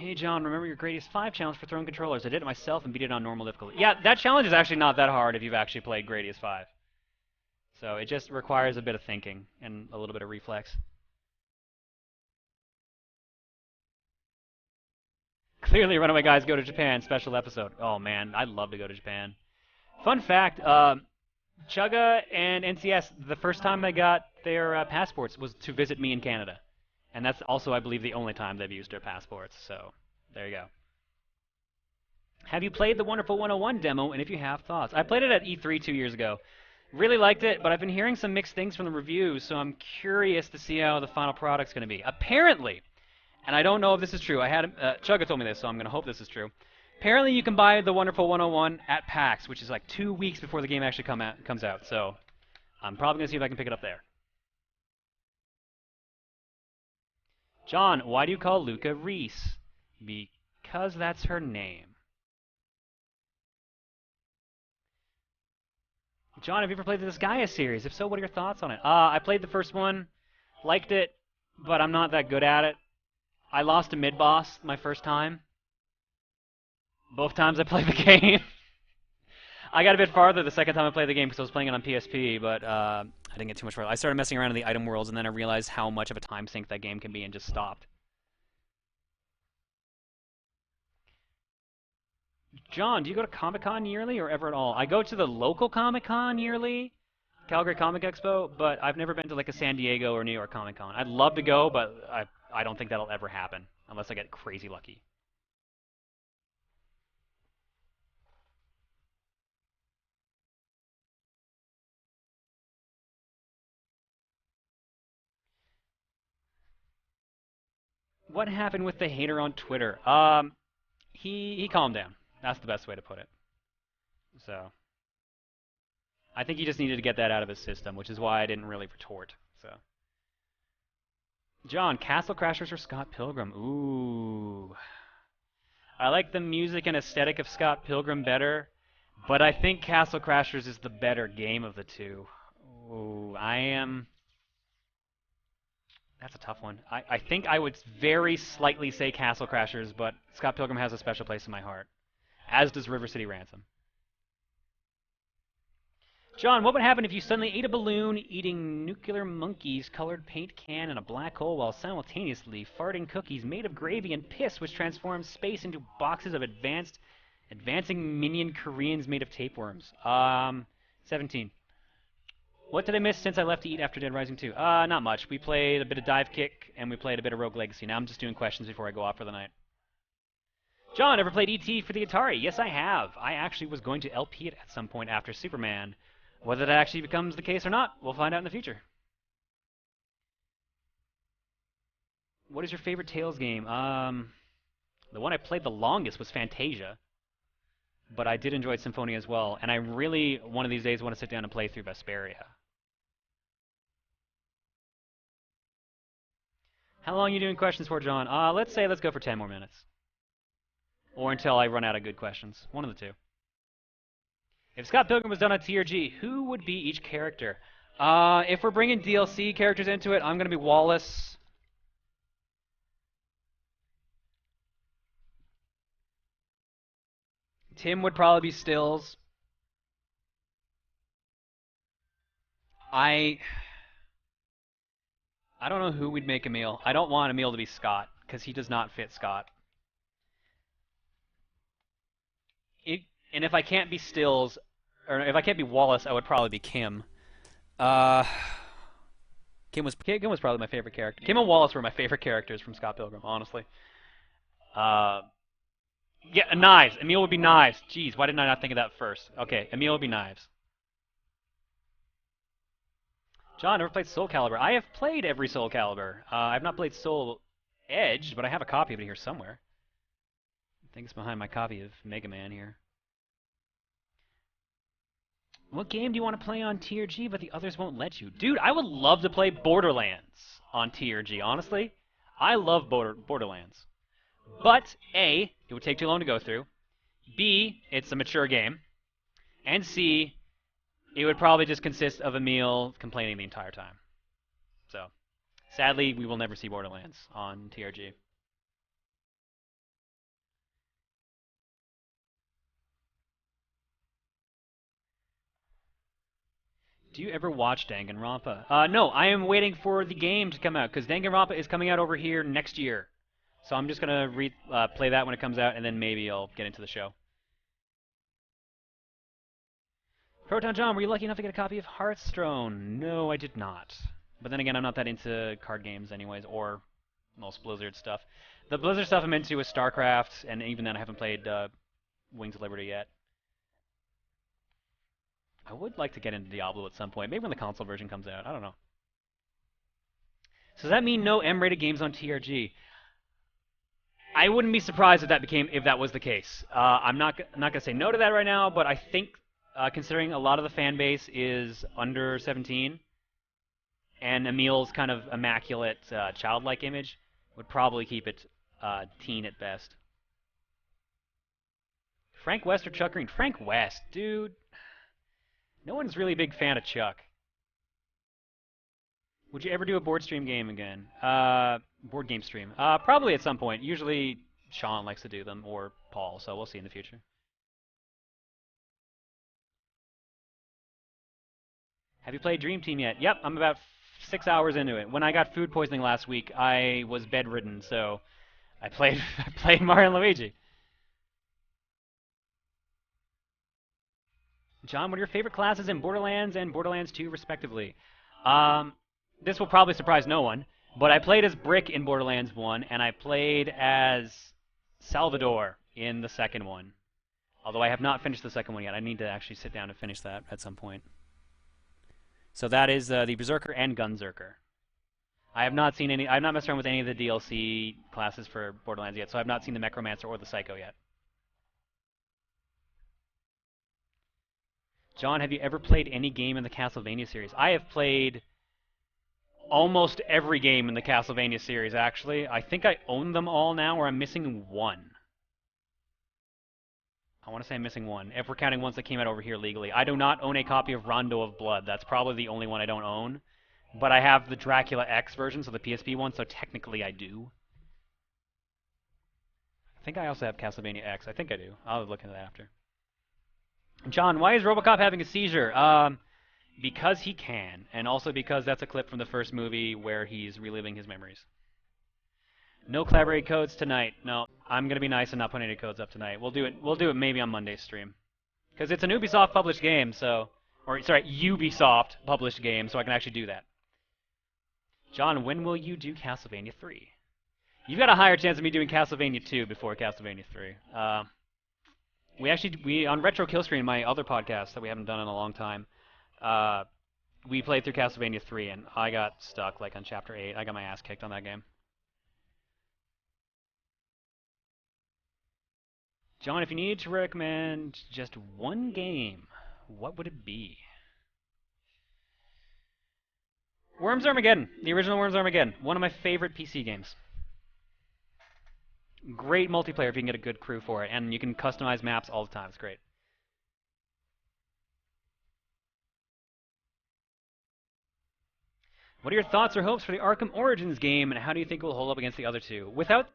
Hey John, remember your Gradius 5 challenge for throwing controllers? I did it myself and beat it on normal difficulty. Yeah, that challenge is actually not that hard if you've actually played Gradius 5. So it just requires a bit of thinking and a little bit of reflex. Clearly, Runaway Guys Go to Japan special episode. Oh man, I'd love to go to Japan. Fun fact, Chugga and NCS, the first time they got their passports was to visit me in Canada. And that's also, I believe, the only time they've used their passports. So, there you go. Have you played the Wonderful 101 demo, and if you have, thoughts? I played it at E3 2 years ago. Really liked it, but I've been hearing some mixed things from the reviews, so I'm curious to see how the final product's going to be. Apparently, and I don't know if this is true, Chugga told me this, so I'm going to hope this is true. Apparently you can buy the Wonderful 101 at PAX, which is like 2 weeks before the game actually comes out, so I'm probably going to see if I can pick it up there. John, why do you call Luca Reese? Because that's her name. John, have you ever played the Disgaea series? If so, what are your thoughts on it? I played the first one, liked it, but I'm not that good at it. I lost a mid-boss my first time. Both times I played the game. I got a bit farther the second time I played the game because I was playing it on PSP, but I didn't get too much farther. I started messing around in the item worlds, and then I realized how much of a time sink that game can be and just stopped. John, do you go to Comic-Con yearly or ever at all? I go to the local Comic-Con yearly, Calgary Comic Expo, but I've never been to like a San Diego or New York Comic-Con. I'd love to go, but I don't think that'll ever happen unless I get crazy lucky. What happened with the hater on Twitter? He calmed down. That's the best way to put it. So I think he just needed to get that out of his system, which is why I didn't really retort. So John, Castle Crashers or Scott Pilgrim? Ooh. I like the music and aesthetic of Scott Pilgrim better, but I think Castle Crashers is the better game of the two. Ooh, I am. That's a tough one. I think I would very slightly say Castle Crashers, but Scott Pilgrim has a special place in my heart, as does River City Ransom. John, what would happen if you suddenly ate a balloon, eating nuclear monkeys, colored paint can, and a black hole while simultaneously farting cookies made of gravy and piss, which transforms space into boxes of advancing minion Koreans made of tapeworms? 17. What did I miss since I left to eat after Dead Rising 2? Not much. We played a bit of Dive Kick, and we played a bit of Rogue Legacy. Now I'm just doing questions before I go off for the night. John, ever played E.T. for the Atari? Yes, I have. I actually was going to LP it at some point after Superman. Whether that actually becomes the case or not, we'll find out in the future. What is your favorite Tales game? The one I played the longest was Fantasia, but I did enjoy Symphonia as well, and I really, one of these days, want to sit down and play through Vesperia. How long are you doing questions for, John? Let's go for 10 more minutes. Or until I run out of good questions. One of the two. If Scott Pilgrim was done on TRG, who would be each character? If we're bringing DLC characters into it, I'm going to be Wallace. Tim would probably be Stills. I don't know who we'd make Emil. I don't want Emil to be Scott, because he does not fit Scott. And if I can't be Stills, or if I can't be Wallace, I would probably be Kim. Uh, Kim was probably my favorite character. Kim and Wallace were my favorite characters from Scott Pilgrim, honestly. Uh, yeah, Knives. Emil would be Knives. Jeez, why didn't I not think of that first? Okay, Emil would be Knives. John, never played Soul Calibur. I have played every Soul Calibur. I've not played Soul Edge, but I have a copy of it here somewhere. I think it's behind my copy of Mega Man here. What game do you want to play on TRG but the others won't let you? Dude, I would love to play Borderlands on TRG, honestly. I love Borderlands. But, A, it would take too long to go through. B, it's a mature game. And C, it would probably just consist of Emil complaining the entire time. So, sadly, we will never see Borderlands on TRG. Do you ever watch Danganronpa? No, I am waiting for the game to come out because Danganronpa is coming out over here next year. So I'm just gonna play that when it comes out, and then maybe I'll get into the show. Proton John, were you lucky enough to get a copy of Hearthstone? No, I did not. But then again, I'm not that into card games anyways, or most Blizzard stuff. The Blizzard stuff I'm into is StarCraft, and even then I haven't played Wings of Liberty yet. I would like to get into Diablo at some point, maybe when the console version comes out. I don't know. So does that mean no M-rated games on TRG? I wouldn't be surprised if that was the case. I'm not gonna say no to that right now, but I think considering a lot of the fan base is under 17, and Emil's kind of immaculate childlike image would probably keep it teen at best. Frank West or Chuck Green? Frank West, dude. No one's really a big fan of Chuck. Would you ever do a board stream game again? Board game stream. Probably at some point. Usually Sean likes to do them, or Paul, so we'll see in the future. Have you played Dream Team yet? Yep, I'm about 6 hours into it. When I got food poisoning last week, I was bedridden, so I played I played Mario and Luigi. John, what are your favorite classes in Borderlands and Borderlands 2, respectively? This will probably surprise no one, but I played as Brick in Borderlands 1, and I played as Salvador in the second one. Although I have not finished the second one yet. I need to actually sit down and finish that at some point. So that is the Berserker and Gunzerker. I have not messed around with any of the DLC classes for Borderlands yet, so I have not seen the Necromancer or the Psycho yet. John, have you ever played any game in the Castlevania series? I have played almost every game in the Castlevania series, actually. I think I own them all now, or I'm missing one. I want to say I'm missing one, if we're counting ones that came out over here legally. I do not own a copy of Rondo of Blood. That's probably the only one I don't own. But I have the Dracula X version, so the PSP one, so technically I do. I think I also have Castlevania X. I think I do. I'll look into that after. John, why is RoboCop having a seizure? Because he can, and also because that's a clip from the first movie where he's reliving his memories. No collaborate codes tonight. No, I'm gonna be nice and not put any codes up tonight. We'll do it maybe on Monday's stream, because it's an Ubisoft published game, so, or sorry, Ubisoft published game, so I can actually do that. John, when will you do Castlevania 3? You've got a higher chance of me doing Castlevania 2 before Castlevania 3. We on Retro Killscreen, my other podcast that we haven't done in a long time, we played through Castlevania 3, and I got stuck like on Chapter 8. I got my ass kicked on that game. John, if you needed to recommend just one game, what would it be? Worms Armageddon, the original Worms Armageddon, one of my favorite PC games. Great multiplayer if you can get a good crew for it, and you can customize maps all the time. It's great. What are your thoughts or hopes for the Arkham Origins game, and how do you think it will hold up against the other two? Without